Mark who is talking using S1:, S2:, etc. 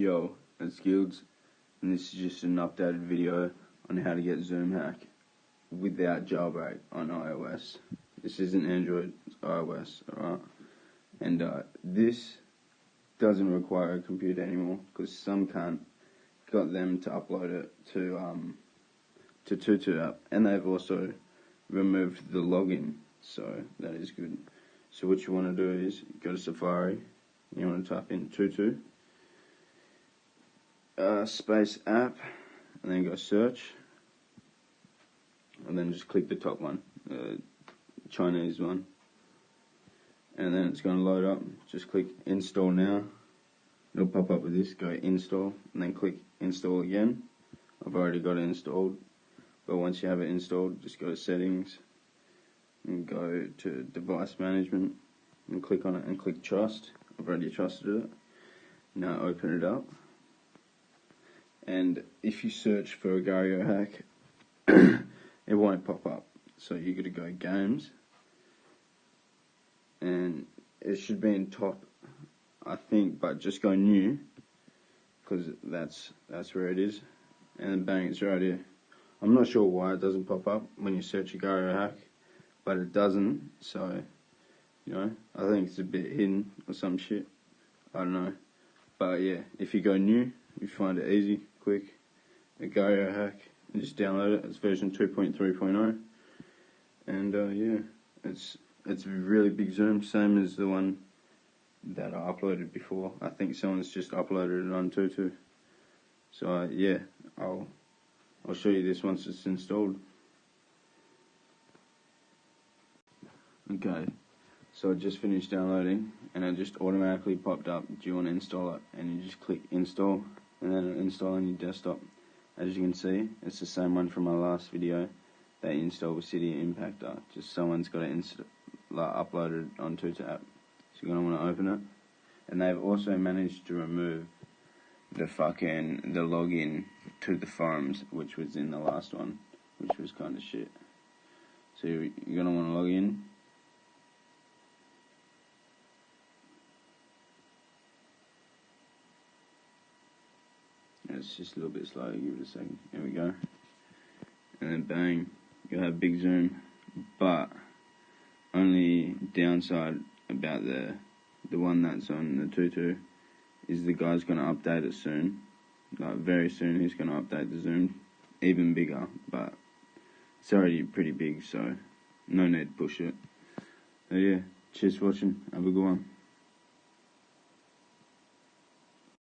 S1: Yo, it's Guilds, and this is just an updated video on how to get Zoom hack without Jailbreak on iOS. This isn't Android, it's iOS, alright? And this doesn't require a computer anymore, because some cunt got them to upload it to Tutu app, and they've also removed the login, so that is good. So what you want to do is go to Safari, you want to type in Tutu, space app, and then go search, and then just click the top one, Chinese one, and then it's going to load up. Just click install now. It'll pop up with this, go install, and then click install again. I've already got it installed, but once you have it installed, just go to settings and go to device management and click on it and click trust. I've already trusted it. Now open it up, and if you search for a Gario hack, it won't pop up. So you got to go games, and it should be in top, I think, but just go new, because that's where it is, and then bang, it's right here. I'm not sure why it doesn't pop up when you search a Gario hack, but it doesn't, so, you know, I think it's a bit hidden or some shit, I don't know. But yeah, if you go new, you find it easy, quick, a Gario hack, and just download it. It's version 2.3.0, and yeah, it's a really big Zoom, same as the one that I uploaded before. I think someone's just uploaded it on Tutu. So yeah, I'll show you this once it's installed. Okay, so it just finished downloading, and it just automatically popped up, do you want to install it? And you just click install, and then it'll install on your desktop. As you can see, it's the same one from my last video. They install with City Impactor, just someone's got it uploaded onto the app. So you're going to want to open it. And they've also managed to remove the login to the forums, which was in the last one, which was kind of shit. So you're going to want to log in. It's just a little bit slow, give it a second. There we go. And then bang, you'll have big Zoom. But only downside about the one that's on the Tutu is the guy's going to update it soon. Like very soon he's going to update the Zoom even bigger, but it's already pretty big, so no need to push it. So yeah, cheers for watching, have a good one.